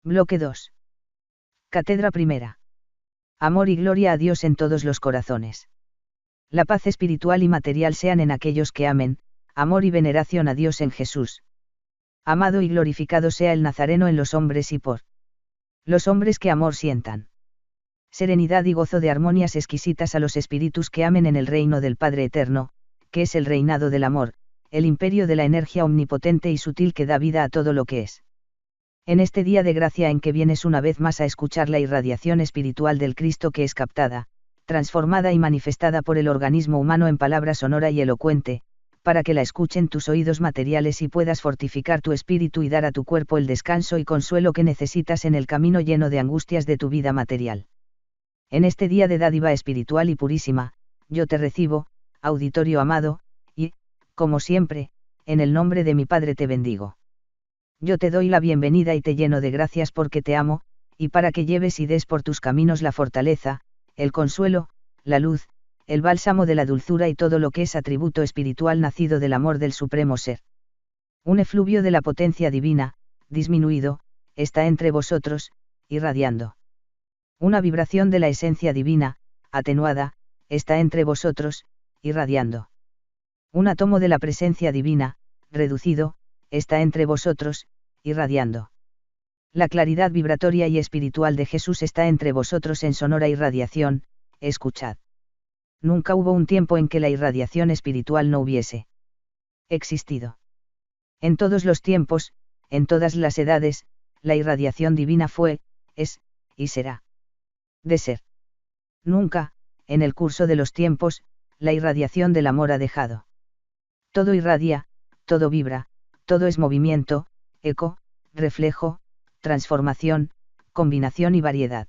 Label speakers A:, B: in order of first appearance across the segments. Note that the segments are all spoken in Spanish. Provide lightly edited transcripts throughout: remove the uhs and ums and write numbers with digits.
A: Bloque 2. Cátedra primera. Amor y gloria a Dios en todos los corazones. La paz espiritual y material sean en aquellos que amen, amor y veneración a Dios en Jesús. Amado y glorificado sea el Nazareno en los hombres y por los hombres que amor sientan. Serenidad y gozo de armonias exquisitas a los espíritus que amen en el reino del Padre Eterno, que es el reinado del amor, el imperio de la energía omnipotente y sutil que da vida a todo lo que es. En este día de gracia en que vienes una vez más a escuchar la irradiación espiritual del Cristo que es captada, transformada y manifestada por el organismo humano en palabra sonora y elocuente, para que la escuchen tus oídos materiales y puedas fortificar tu espíritu y dar a tu cuerpo el descanso y consuelo que necesitas en el camino lleno de angustias de tu vida material. En este día de dádiva espiritual y purísima, yo te recibo, auditorio amado, y, como siempre, en el nombre de mi Padre te bendigo. Yo te doy la bienvenida y te lleno de gracias porque te amo, y para que lleves y des por tus caminos la fortaleza, el consuelo, la luz, el bálsamo de la dulzura y todo lo que es atributo espiritual nacido del amor del Supremo Ser. Un efluvio de la potencia divina, disminuido, está entre vosotros, irradiando. Una vibración de la esencia divina, atenuada, está entre vosotros, irradiando. Un átomo de la presencia divina, reducido, está entre vosotros, irradiando. La claridad vibratoria y espiritual de Jesús está entre vosotros en sonora irradiación, escuchad. Nunca hubo un tiempo en que la irradiación espiritual no hubiese existido. En todos los tiempos, en todas las edades, la irradiación divina fue, es, y será. De ser. Nunca, en el curso de los tiempos, la irradiación del amor ha dejado. Todo irradia, todo vibra, todo es movimiento, eco, reflejo, transformación, combinación y variedad.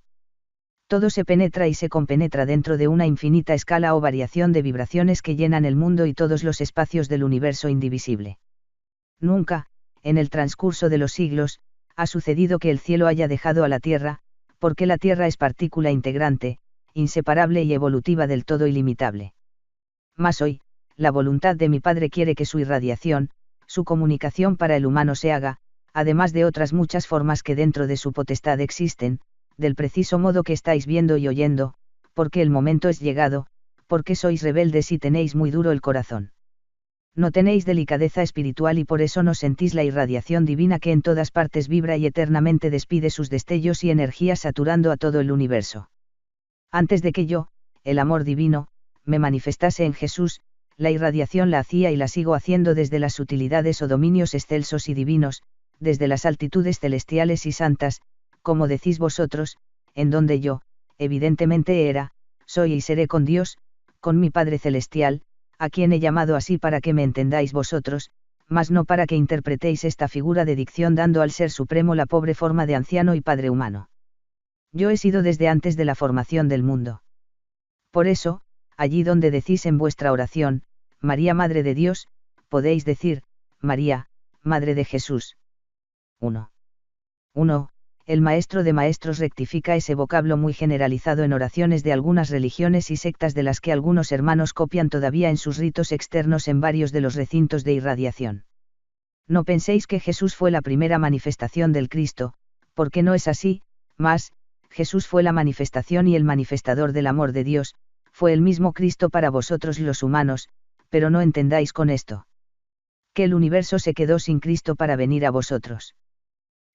A: Todo se penetra y se compenetra dentro de una infinita escala o variación de vibraciones que llenan el mundo y todos los espacios del universo indivisible. Nunca, en el transcurso de los siglos, ha sucedido que el cielo haya dejado a la tierra, porque la tierra es partícula integrante, inseparable y evolutiva del todo ilimitable. Mas hoy, la voluntad de mi Padre quiere que su irradiación, su comunicación para el humano se haga, además de otras muchas formas que dentro de su potestad existen, del preciso modo que estáis viendo y oyendo, porque el momento es llegado, porque sois rebeldes y tenéis muy duro el corazón. No tenéis delicadeza espiritual y por eso no sentís la irradiación divina que en todas partes vibra y eternamente despide sus destellos y energías saturando a todo el universo. Antes de que yo, el amor divino, me manifestase en Jesús, la irradiación la hacía y la sigo haciendo desde las sutilidades o dominios excelsos y divinos, desde las altitudes celestiales y santas, como decís vosotros, en donde yo, evidentemente era, soy y seré con Dios, con mi Padre Celestial, a quien he llamado así para que me entendáis vosotros, mas no para que interpretéis esta figura de dicción dando al Ser Supremo la pobre forma de anciano y Padre humano. Yo he sido desde antes de la formación del mundo. Por eso, allí donde decís en vuestra oración, María Madre de Dios, podéis decir, María, Madre de Jesús. 1. El maestro de maestros rectifica ese vocablo muy generalizado en oraciones de algunas religiones y sectas de las que algunos hermanos copian todavía en sus ritos externos en varios de los recintos de irradiación. No penséis que Jesús fue la primera manifestación del Cristo, porque no es así, mas, Jesús fue la manifestación y el manifestador del amor de Dios, fue el mismo Cristo para vosotros los humanos, pero no entendáis con esto que el universo se quedó sin Cristo para venir a vosotros.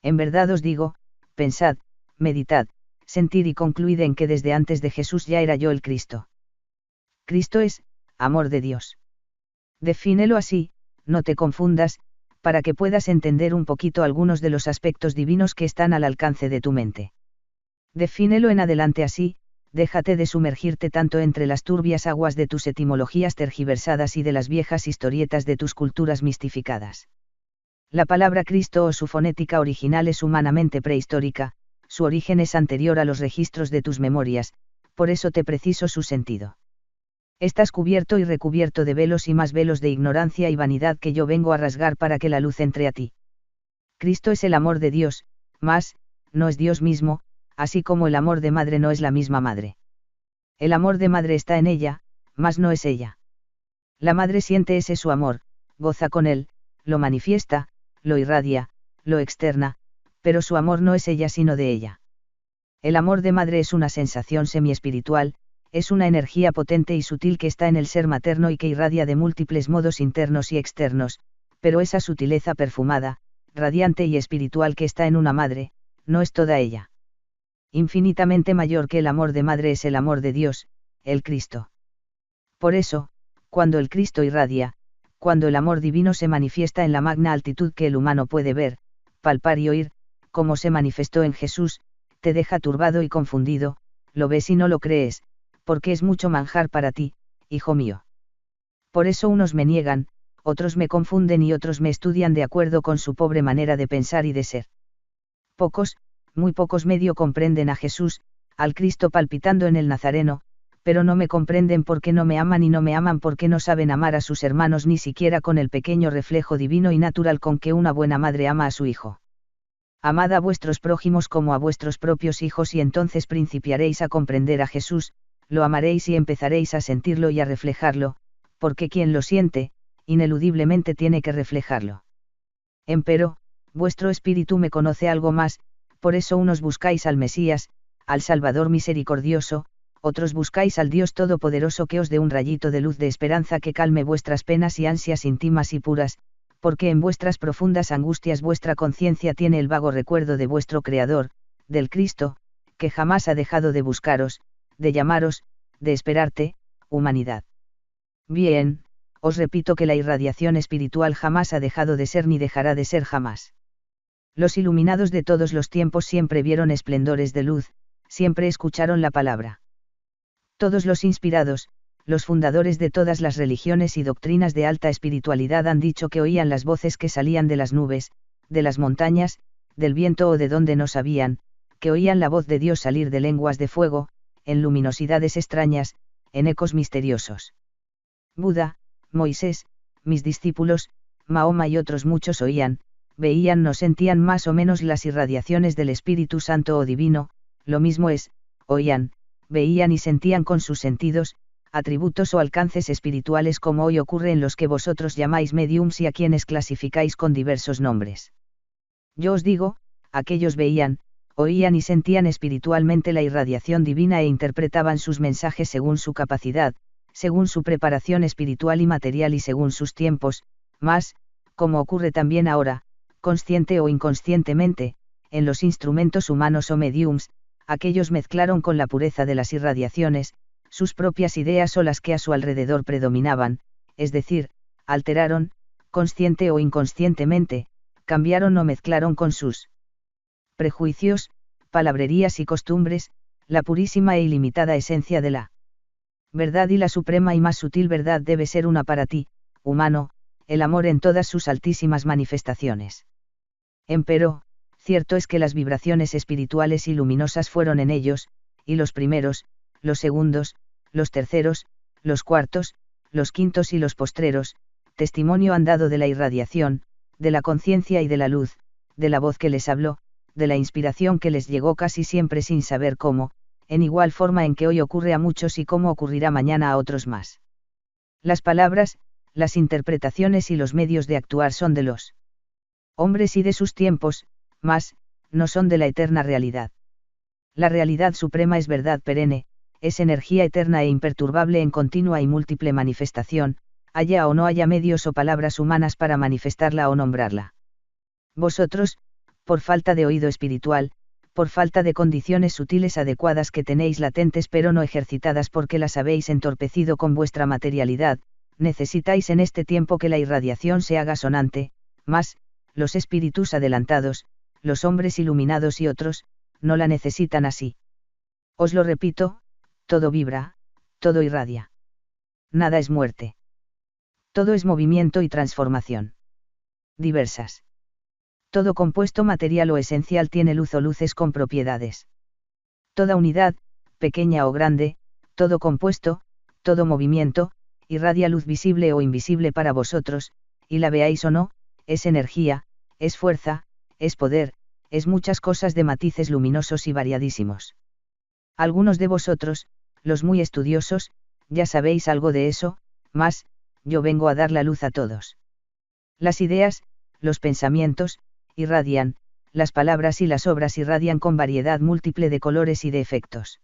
A: En verdad os digo, pensad, meditad, sentid y concluid en que desde antes de Jesús ya era yo el Cristo. Cristo es, amor de Dios. Defínelo así, no te confundas, para que puedas entender un poquito algunos de los aspectos divinos que están al alcance de tu mente. Defínelo en adelante así, déjate de sumergirte tanto entre las turbias aguas de tus etimologías tergiversadas y de las viejas historietas de tus culturas mistificadas. La palabra Cristo o su fonética original es humanamente prehistórica, su origen es anterior a los registros de tus memorias, por eso te preciso su sentido. Estás cubierto y recubierto de velos y más velos de ignorancia y vanidad que yo vengo a rasgar para que la luz entre a ti. Cristo es el amor de Dios, mas, no es Dios mismo, así como el amor de madre no es la misma madre. El amor de madre está en ella, mas no es ella. La madre siente ese su amor, goza con él, lo manifiesta, lo irradia, lo externa, Pero su amor no es ella sino de ella. El amor de madre es una sensación semi-espiritual, es una energía potente y sutil que está en el ser materno y que irradia de múltiples modos internos y externos, pero esa sutileza perfumada, radiante y espiritual que está en una madre, no es toda ella. Infinitamente mayor que el amor de madre es el amor de Dios, el Cristo. Por eso, cuando el Cristo irradia, cuando el amor divino se manifiesta en la magna altitud que el humano puede ver, palpar y oír, como se manifestó en Jesús, te deja turbado y confundido, lo ves y no lo crees, porque es mucho manjar para ti, hijo mío. Por eso unos me niegan, otros me confunden y otros me estudian de acuerdo con su pobre manera de pensar y de ser. Pocos, muy pocos medio comprenden a Jesús, al Cristo palpitando en el Nazareno, pero no me comprenden porque no me aman y no me aman porque no saben amar a sus hermanos ni siquiera con el pequeño reflejo divino y natural con que una buena madre ama a su hijo. Amad a vuestros prójimos como a vuestros propios hijos y entonces principiaréis a comprender a Jesús, lo amaréis y empezaréis a sentirlo y a reflejarlo, porque quien lo siente, ineludiblemente tiene que reflejarlo. Empero, vuestro espíritu me conoce algo más, por eso unos buscáis al Mesías, al Salvador misericordioso, otros buscáis al Dios Todopoderoso que os dé un rayito de luz de esperanza que calme vuestras penas y ansias íntimas y puras, porque en vuestras profundas angustias vuestra conciencia tiene el vago recuerdo de vuestro Creador, del Cristo, que jamás ha dejado de buscaros, de llamaros, de esperarte, humanidad. Bien, os repito que la irradiación espiritual jamás ha dejado de ser ni dejará de ser jamás. Los iluminados de todos los tiempos siempre vieron esplendores de luz, siempre escucharon la palabra. Todos los inspirados, los fundadores de todas las religiones y doctrinas de alta espiritualidad han dicho que oían las voces que salían de las nubes, de las montañas, del viento o de donde no sabían, que oían la voz de Dios salir de lenguas de fuego, en luminosidades extrañas, en ecos misteriosos. Buda, Moisés, mis discípulos, Mahoma y otros muchos oían, veían o sentían más o menos las irradiaciones del Espíritu Santo o Divino, lo mismo es, oían, veían y sentían con sus sentidos, atributos o alcances espirituales como hoy ocurre en los que vosotros llamáis mediums y a quienes clasificáis con diversos nombres. Yo os digo, aquellos veían, oían y sentían espiritualmente la irradiación divina e interpretaban sus mensajes según su capacidad, según su preparación espiritual y material y según sus tiempos, mas, como ocurre también ahora, consciente o inconscientemente, en los instrumentos humanos o mediums, aquellos mezclaron con la pureza de las irradiaciones, sus propias ideas o las que a su alrededor predominaban, es decir, alteraron, consciente o inconscientemente, cambiaron o mezclaron con sus prejuicios, palabrerías y costumbres, la purísima e ilimitada esencia de la verdad y la suprema y más sutil verdad debe ser una para ti, humano, el amor en todas sus altísimas manifestaciones. Empero, cierto es que las vibraciones espirituales y luminosas fueron en ellos, y los primeros, los segundos, los terceros, los cuartos, los quintos y los postreros, testimonio han dado de la irradiación, de la conciencia y de la luz, de la voz que les habló, de la inspiración que les llegó casi siempre sin saber cómo, en igual forma en que hoy ocurre a muchos y cómo ocurrirá mañana a otros más. Las palabras, las interpretaciones y los medios de actuar son de los hombres y de sus tiempos, mas, no son de la eterna realidad. La realidad suprema es verdad perenne, es energía eterna e imperturbable en continua y múltiple manifestación, haya o no haya medios o palabras humanas para manifestarla o nombrarla. Vosotros, por falta de oído espiritual, por falta de condiciones sutiles adecuadas que tenéis latentes pero no ejercitadas porque las habéis entorpecido con vuestra materialidad, necesitáis en este tiempo que la irradiación se haga sonante, mas, los espíritus adelantados, los hombres iluminados y otros, no la necesitan así. Os lo repito, todo vibra, todo irradia. Nada es muerte. Todo es movimiento y transformación. Diversas. Todo compuesto material o esencial tiene luz o luces con propiedades. Toda unidad, pequeña o grande, todo compuesto, todo movimiento, irradia luz visible o invisible para vosotros, y la veáis o no, es energía, es fuerza, es poder, es muchas cosas de matices luminosos y variadísimos. Algunos de vosotros, los muy estudiosos, ya sabéis algo de eso, mas, yo vengo a dar la luz a todos. Las ideas, los pensamientos, irradian, las palabras y las obras irradian con variedad múltiple de colores y de efectos.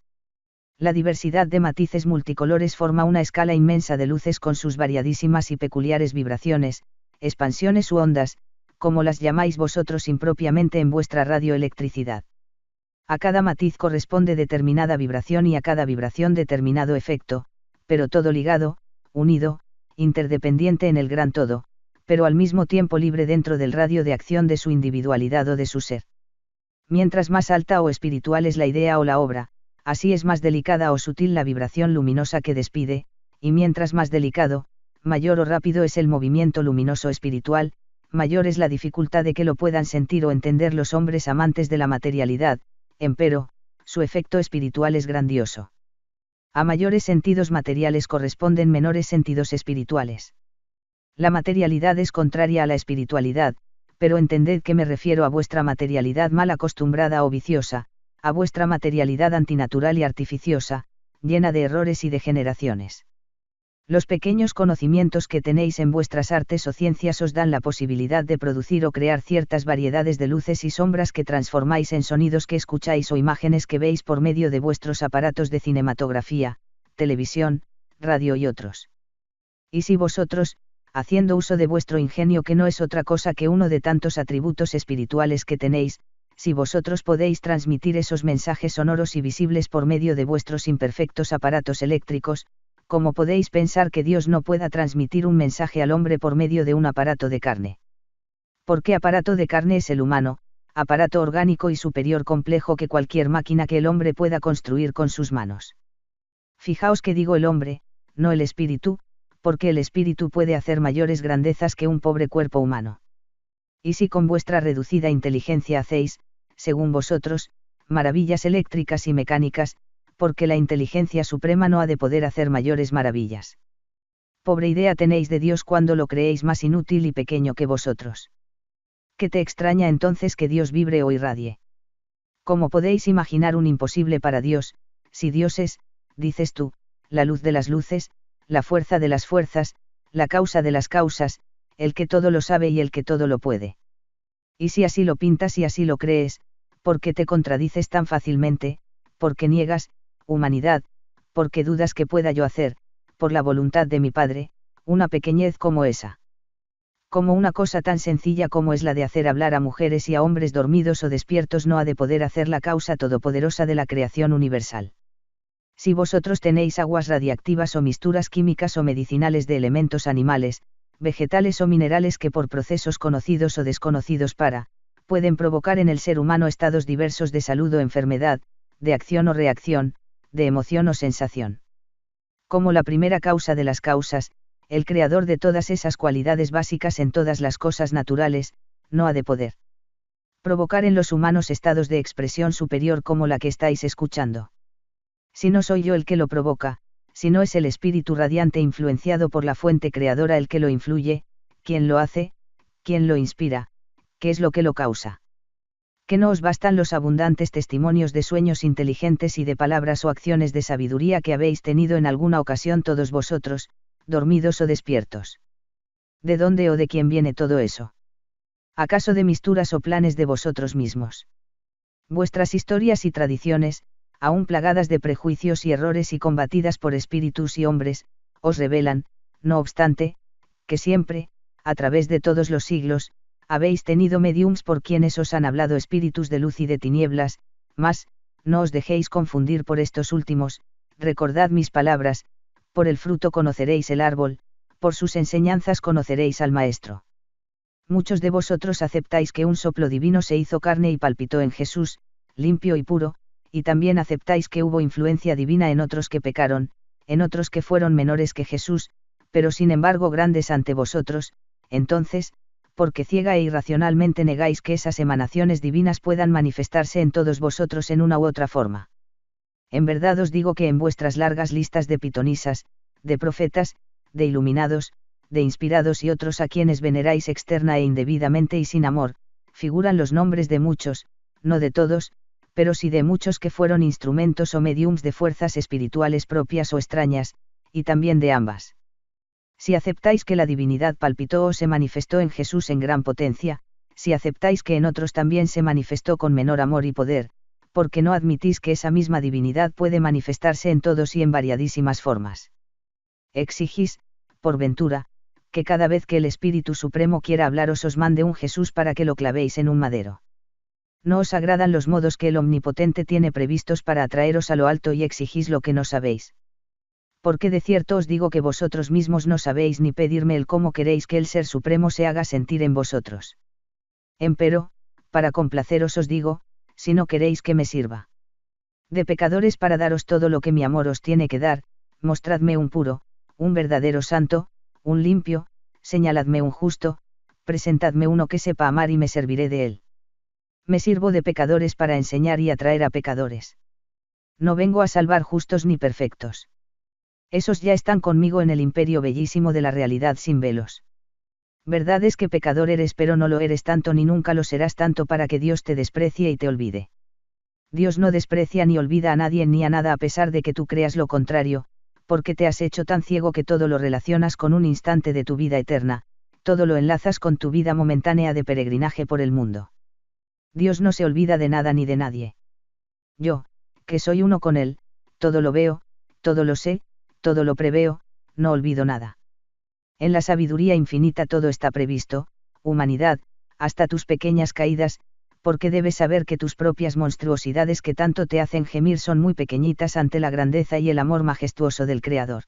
A: La diversidad de matices multicolores forma una escala inmensa de luces con sus variadísimas y peculiares vibraciones, expansiones u ondas, como las llamáis vosotros impropiamente en vuestra radioelectricidad. A cada matiz corresponde determinada vibración y a cada vibración determinado efecto, pero todo ligado, unido, interdependiente en el gran todo, pero al mismo tiempo libre dentro del radio de acción de su individualidad o de su ser. Mientras más alta o espiritual es la idea o la obra, así es más delicada o sutil la vibración luminosa que despide, y mientras más delicado, mayor o rápido es el movimiento luminoso espiritual, mayor es la dificultad de que lo puedan sentir o entender los hombres amantes de la materialidad, empero, su efecto espiritual es grandioso. A mayores sentidos materiales corresponden menores sentidos espirituales. La materialidad es contraria a la espiritualidad, pero entended que me refiero a vuestra materialidad mal acostumbrada o viciosa, a vuestra materialidad antinatural y artificiosa, llena de errores y degeneraciones. Los pequeños conocimientos que tenéis en vuestras artes o ciencias os dan la posibilidad de producir o crear ciertas variedades de luces y sombras que transformáis en sonidos que escucháis o imágenes que veis por medio de vuestros aparatos de cinematografía, televisión, radio y otros. Y si vosotros, haciendo uso de vuestro ingenio que no es otra cosa que uno de tantos atributos espirituales que tenéis, si vosotros podéis transmitir esos mensajes sonoros y visibles por medio de vuestros imperfectos aparatos eléctricos, ¿cómo podéis pensar que Dios no pueda transmitir un mensaje al hombre por medio de un aparato de carne? Porque aparato de carne es el humano, aparato orgánico y superior complejo que cualquier máquina que el hombre pueda construir con sus manos. Fijaos que digo el hombre, no el espíritu, porque el espíritu puede hacer mayores grandezas que un pobre cuerpo humano. Y si con vuestra reducida inteligencia hacéis, según vosotros, maravillas eléctricas y mecánicas, porque la inteligencia suprema no ha de poder hacer mayores maravillas. Pobre idea tenéis de Dios cuando lo creéis más inútil y pequeño que vosotros. ¿Qué te extraña entonces que Dios vibre o irradie? ¿Cómo podéis imaginar un imposible para Dios, si Dios es, dices tú, la luz de las luces, la fuerza de las fuerzas, la causa de las causas, el que todo lo sabe y el que todo lo puede? Y si así lo pintas y así lo crees, ¿por qué te contradices tan fácilmente? ¿Por qué niegas, humanidad, porque dudas que pueda yo hacer, por la voluntad de mi Padre, una pequeñez como esa? Como una cosa tan sencilla como es la de hacer hablar a mujeres y a hombres dormidos o despiertos no ha de poder hacer la causa todopoderosa de la creación universal. Si vosotros tenéis aguas radiactivas o misturas químicas o medicinales de elementos animales, vegetales o minerales que por procesos conocidos o desconocidos pueden provocar en el ser humano estados diversos de salud o enfermedad, de acción o reacción, de emoción o sensación. Como la primera causa de las causas, el creador de todas esas cualidades básicas en todas las cosas naturales, no ha de poder provocar en los humanos estados de expresión superior como la que estáis escuchando. Si no soy yo el que lo provoca, si no es el espíritu radiante influenciado por la fuente creadora el que lo influye, ¿quién lo hace? ¿Quién lo inspira? ¿Qué es lo que lo causa? Que no os bastan los abundantes testimonios de sueños inteligentes y de palabras o acciones de sabiduría que habéis tenido en alguna ocasión todos vosotros, dormidos o despiertos. ¿De dónde o de quién viene todo eso? ¿Acaso de misturas o planes de vosotros mismos? Vuestras historias y tradiciones, aún plagadas de prejuicios y errores y combatidas por espíritus y hombres, os revelan, no obstante, que siempre, a través de todos los siglos, habéis tenido mediums por quienes os han hablado espíritus de luz y de tinieblas, mas, no os dejéis confundir por estos últimos, recordad mis palabras, por el fruto conoceréis el árbol, por sus enseñanzas conoceréis al Maestro. Muchos de vosotros aceptáis que un soplo divino se hizo carne y palpitó en Jesús, limpio y puro, y también aceptáis que hubo influencia divina en otros que pecaron, en otros que fueron menores que Jesús, pero sin embargo grandes ante vosotros. Entonces, porque ciega e irracionalmente negáis que esas emanaciones divinas puedan manifestarse en todos vosotros en una u otra forma. En verdad os digo que en vuestras largas listas de pitonisas, de profetas, de iluminados, de inspirados y otros a quienes veneráis externa e indebidamente y sin amor, figuran los nombres de muchos, no de todos, pero sí de muchos que fueron instrumentos o mediums de fuerzas espirituales propias o extrañas, y también de ambas. Si aceptáis que la divinidad palpitó o se manifestó en Jesús en gran potencia, si aceptáis que en otros también se manifestó con menor amor y poder, porque no admitís que esa misma divinidad puede manifestarse en todos y en variadísimas formas. Exigís, por ventura, que cada vez que el Espíritu Supremo quiera hablaros os mande un Jesús para que lo clavéis en un madero. No os agradan los modos que el Omnipotente tiene previstos para atraeros a lo alto y exigís lo que no sabéis. Porque de cierto os digo que vosotros mismos no sabéis ni pedirme el cómo queréis que el Ser Supremo se haga sentir en vosotros. Empero, para complaceros os digo, si no queréis que me sirva de pecadores para daros todo lo que mi amor os tiene que dar, mostradme un puro, un verdadero santo, un limpio, señaladme un justo, presentadme uno que sepa amar y me serviré de él. Me sirvo de pecadores para enseñar y atraer a pecadores. No vengo a salvar justos ni perfectos. Esos ya están conmigo en el imperio bellísimo de la realidad sin velos. Verdad es que pecador eres, pero no lo eres tanto ni nunca lo serás tanto para que Dios te desprecie y te olvide. Dios no desprecia ni olvida a nadie ni a nada a pesar de que tú creas lo contrario, porque te has hecho tan ciego que todo lo relacionas con un instante de tu vida eterna, todo lo enlazas con tu vida momentánea de peregrinaje por el mundo. Dios no se olvida de nada ni de nadie. Yo, que soy uno con Él, todo lo veo, todo lo sé, todo lo preveo, no olvido nada. En la sabiduría infinita todo está previsto, humanidad, hasta tus pequeñas caídas, porque debes saber que tus propias monstruosidades que tanto te hacen gemir son muy pequeñitas ante la grandeza y el amor majestuoso del Creador.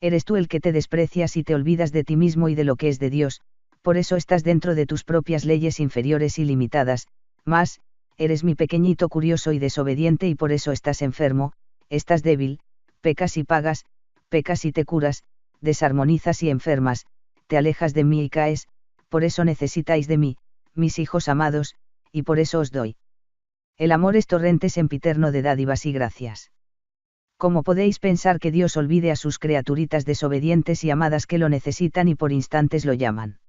A: Eres tú el que te desprecias y te olvidas de ti mismo y de lo que es de Dios, por eso estás dentro de tus propias leyes inferiores y limitadas, mas, eres mi pequeñito curioso y desobediente y por eso estás enfermo, estás débil, pecas y pagas, pecas y te curas, desarmonizas y enfermas, te alejas de mí y caes, por eso necesitáis de mí, mis hijos amados, y por eso os doy. El amor es torrente sempiterno de dádivas y gracias. ¿Cómo podéis pensar que Dios olvide a sus criaturitas desobedientes y amadas que lo necesitan y por instantes lo llaman?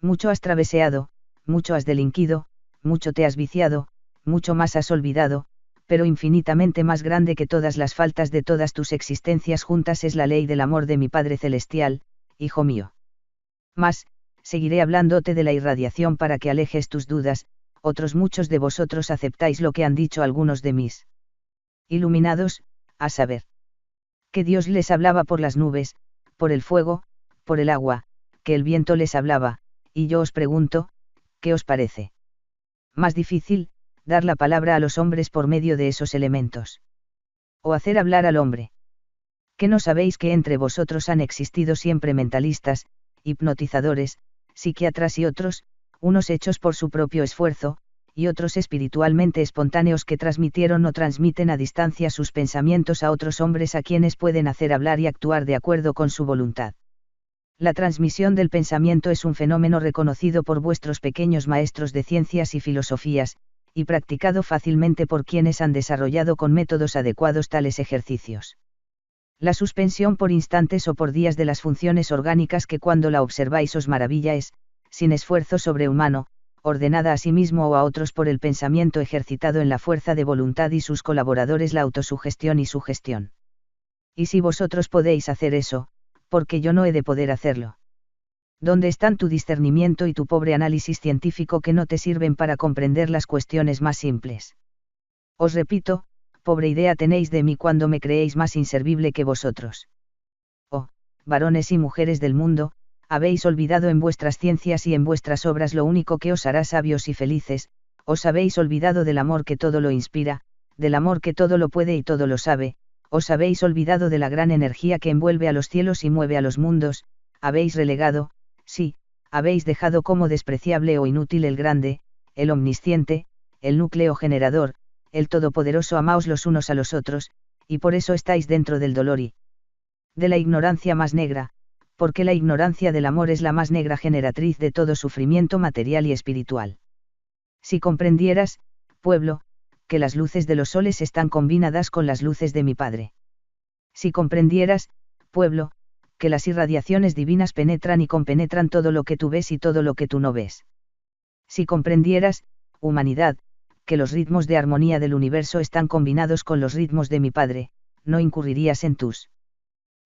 A: Mucho has traveseado, mucho has delinquido, mucho te has viciado, mucho más has olvidado, pero infinitamente más grande que todas las faltas de todas tus existencias juntas es la ley del amor de mi Padre Celestial, hijo mío. Mas, seguiré hablándote de la irradiación para que alejes tus dudas, otros muchos de vosotros aceptáis lo que han dicho algunos de mis iluminados, a saber, que Dios les hablaba por las nubes, por el fuego, por el agua, que el viento les hablaba, y yo os pregunto, ¿qué os parece más difícil, dar la palabra a los hombres por medio de esos elementos? ¿O hacer hablar al hombre? ¿Que no sabéis que entre vosotros han existido siempre mentalistas, hipnotizadores, psiquiatras y otros, unos hechos por su propio esfuerzo, y otros espiritualmente espontáneos que transmitieron o transmiten a distancia sus pensamientos a otros hombres a quienes pueden hacer hablar y actuar de acuerdo con su voluntad? La transmisión del pensamiento es un fenómeno reconocido por vuestros pequeños maestros de ciencias y filosofías, y practicado fácilmente por quienes han desarrollado con métodos adecuados tales ejercicios. La suspensión por instantes o por días de las funciones orgánicas que cuando la observáis os maravilla es, sin esfuerzo sobrehumano, ordenada a sí mismo o a otros por el pensamiento ejercitado en la fuerza de voluntad y sus colaboradores la autosugestión y sugestión. Y si vosotros podéis hacer eso, porque yo no he de poder hacerlo. ¿Dónde están tu discernimiento y tu pobre análisis científico que no te sirven para comprender las cuestiones más simples? Os repito, pobre idea tenéis de mí cuando me creéis más inservible que vosotros. Oh, varones y mujeres del mundo, habéis olvidado en vuestras ciencias y en vuestras obras lo único que os hará sabios y felices, os habéis olvidado del amor que todo lo inspira, del amor que todo lo puede y todo lo sabe, os habéis olvidado de la gran energía que envuelve a los cielos y mueve a los mundos, habéis relegado, sí, habéis dejado como despreciable o inútil el grande, el omnisciente, el núcleo generador, el todopoderoso. Amaos los unos a los otros, y por eso estáis dentro del dolor y de la ignorancia más negra, porque la ignorancia del amor es la más negra generatriz de todo sufrimiento material y espiritual. Si comprendieras, pueblo, que las luces de los soles están combinadas con las luces de mi Padre. Si comprendieras, pueblo, que las irradiaciones divinas penetran y compenetran todo lo que tú ves y todo lo que tú no ves. Si comprendieras, humanidad, que los ritmos de armonía del universo están combinados con los ritmos de mi Padre, no incurrirías en tus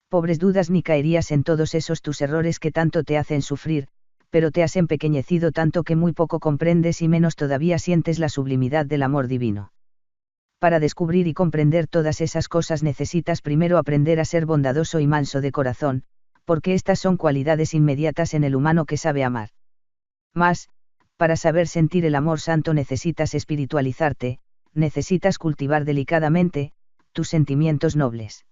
A: pobres dudas ni caerías en todos esos tus errores que tanto te hacen sufrir, pero te has empequeñecido tanto que muy poco comprendes y menos todavía sientes la sublimidad del amor divino. Para descubrir y comprender todas esas cosas necesitas primero aprender a ser bondadoso y manso de corazón, porque estas son cualidades inmediatas en el humano que sabe amar. Mas, para saber sentir el amor santo necesitas espiritualizarte, necesitas cultivar delicadamente tus sentimientos nobles.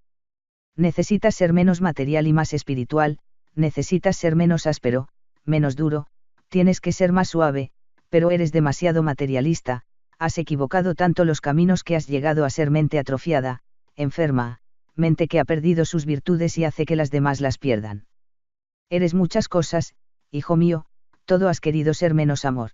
A: Necesitas ser menos material y más espiritual, necesitas ser menos áspero, menos duro, tienes que ser más suave, pero eres demasiado materialista, has equivocado tanto los caminos que has llegado a ser mente atrofiada, enferma, mente que ha perdido sus virtudes y hace que las demás las pierdan. Eres muchas cosas, hijo mío, todo has querido ser menos amor.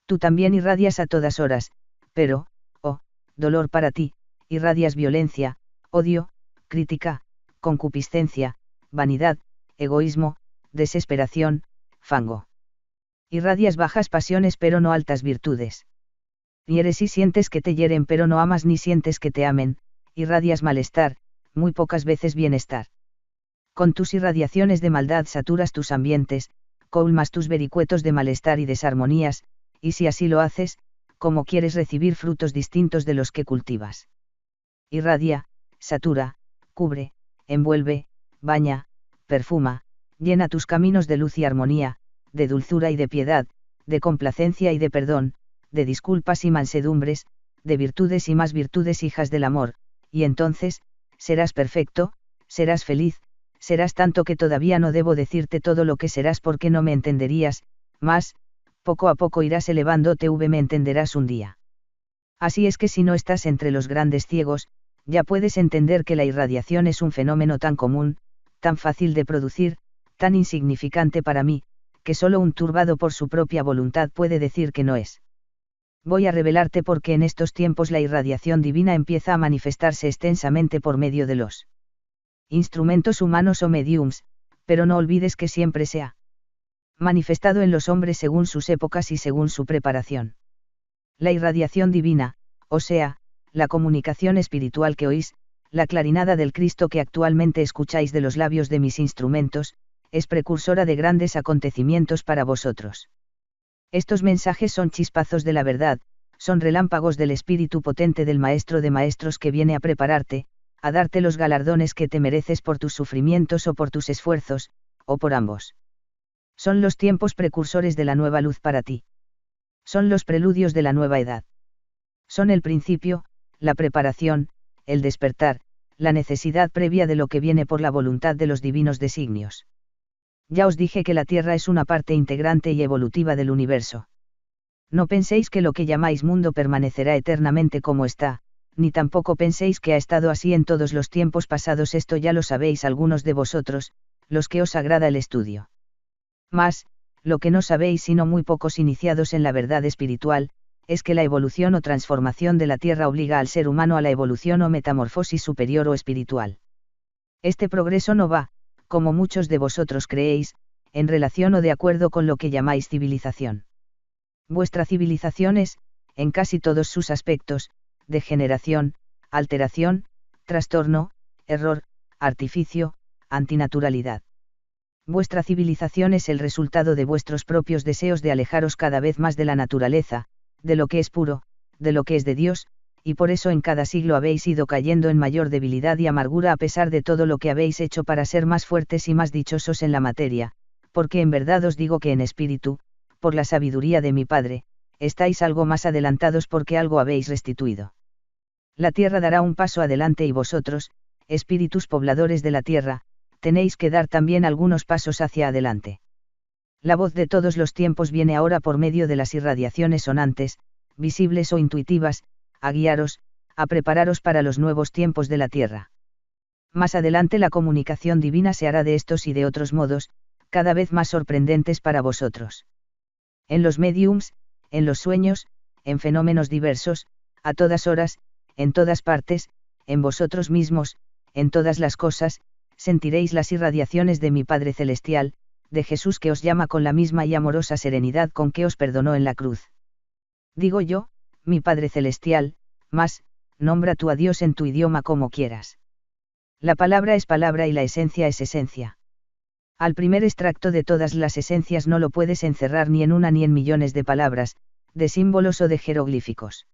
A: Tú también irradias a todas horas, pero, oh, dolor para ti, irradias violencia, odio, crítica, concupiscencia, vanidad, egoísmo, desesperación, fango. Irradias bajas pasiones pero no altas virtudes. Hieres y sientes que te hieren pero no amas ni sientes que te amen, irradias malestar, muy pocas veces bienestar. Con tus irradiaciones de maldad saturas tus ambientes, colmas tus vericuetos de malestar y desarmonías, y si así lo haces, ¿cómo quieres recibir frutos distintos de los que cultivas? Irradia, satura, cubre, envuelve, baña, perfuma, llena tus caminos de luz y armonía, de dulzura y de piedad, de complacencia y de perdón, de disculpas y mansedumbres, de virtudes y más virtudes hijas del amor, y entonces, serás perfecto, serás feliz, serás tanto que todavía no debo decirte todo lo que serás porque no me entenderías, mas, poco a poco irás elevándote me entenderás un día. Así es que si no estás entre los grandes ciegos, ya puedes entender que la irradiación es un fenómeno tan común, tan fácil de producir, tan insignificante para mí, que solo un turbado por su propia voluntad puede decir que no es. Voy a revelarte por qué en estos tiempos la irradiación divina empieza a manifestarse extensamente por medio de los instrumentos humanos o mediums, pero no olvides que siempre se ha manifestado en los hombres según sus épocas y según su preparación. La irradiación divina, o sea, la comunicación espiritual que oís, la clarinada del Cristo que actualmente escucháis de los labios de mis instrumentos, es precursora de grandes acontecimientos para vosotros. Estos mensajes son chispazos de la verdad, son relámpagos del espíritu potente del Maestro de Maestros que viene a prepararte, a darte los galardones que te mereces por tus sufrimientos o por tus esfuerzos, o por ambos. Son los tiempos precursores de la nueva luz para ti. Son los preludios de la nueva edad. Son el principio, la preparación, el despertar, la necesidad previa de lo que viene por la voluntad de los divinos designios. Ya os dije que la Tierra es una parte integrante y evolutiva del universo. No penséis que lo que llamáis mundo permanecerá eternamente como está, ni tampoco penséis que ha estado así en todos los tiempos pasados. Esto ya lo sabéis algunos de vosotros, los que os agrada el estudio. Mas, lo que no sabéis sino muy pocos iniciados en la verdad espiritual, es que la evolución o transformación de la Tierra obliga al ser humano a la evolución o metamorfosis superior o espiritual. Este progreso no va, como muchos de vosotros creéis, en relación o de acuerdo con lo que llamáis civilización. Vuestra civilización es, en casi todos sus aspectos, degeneración, alteración, trastorno, error, artificio, antinaturalidad. Vuestra civilización es el resultado de vuestros propios deseos de alejaros cada vez más de la naturaleza, de lo que es puro, de lo que es de Dios, y por eso en cada siglo habéis ido cayendo en mayor debilidad y amargura a pesar de todo lo que habéis hecho para ser más fuertes y más dichosos en la materia, porque en verdad os digo que en espíritu, por la sabiduría de mi Padre, estáis algo más adelantados porque algo habéis restituido. La tierra dará un paso adelante y vosotros, espíritus pobladores de la tierra, tenéis que dar también algunos pasos hacia adelante. La voz de todos los tiempos viene ahora por medio de las irradiaciones sonantes, visibles o intuitivas, a guiaros, a prepararos para los nuevos tiempos de la tierra. Más adelante la comunicación divina se hará de estos y de otros modos, cada vez más sorprendentes para vosotros. En los mediums, en los sueños, en fenómenos diversos, a todas horas, en todas partes, en vosotros mismos, en todas las cosas, sentiréis las irradiaciones de mi Padre Celestial, de Jesús que os llama con la misma y amorosa serenidad con que os perdonó en la cruz. Digo yo, mi Padre Celestial, mas, nombra tú a Dios en tu idioma como quieras. La palabra es palabra y la esencia es esencia. Al primer extracto de todas las esencias no lo puedes encerrar ni en una ni en millones de palabras, de símbolos o de jeroglíficos.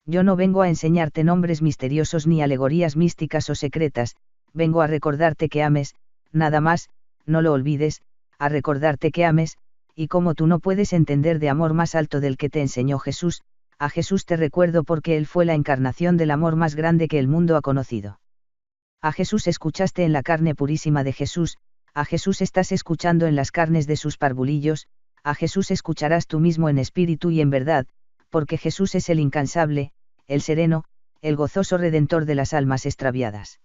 A: Yo no vengo a enseñarte nombres misteriosos ni alegorías místicas o secretas, vengo a recordarte que ames, nada más, no lo olvides, a recordarte que ames, y como tú no puedes entender de amor más alto del que te enseñó Jesús, a Jesús te recuerdo porque Él fue la encarnación del amor más grande que el mundo ha conocido. A Jesús escuchaste en la carne purísima de Jesús, a Jesús estás escuchando en las carnes de sus parvulillos, a Jesús escucharás tú mismo en espíritu y en verdad, porque Jesús es el incansable, el sereno, el gozoso redentor de las almas extraviadas.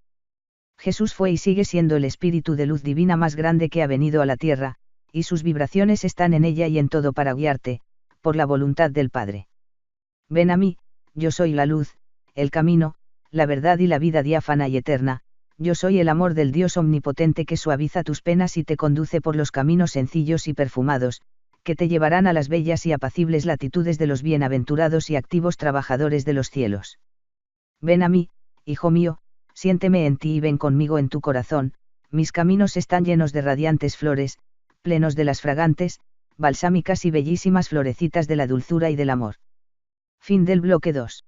A: Jesús fue y sigue siendo el espíritu de luz divina más grande que ha venido a la tierra, y sus vibraciones están en ella y en todo para guiarte, por la voluntad del Padre. Ven a mí, yo soy la luz, el camino, la verdad y la vida diáfana y eterna, yo soy el amor del Dios omnipotente que suaviza tus penas y te conduce por los caminos sencillos y perfumados, que te llevarán a las bellas y apacibles latitudes de los bienaventurados y activos trabajadores de los cielos. Ven a mí, hijo mío, siénteme en ti y ven conmigo en tu corazón, mis caminos están llenos de radiantes flores, plenos de las fragantes, balsámicas y bellísimas florecitas de la dulzura y del amor. Fin del bloque 2.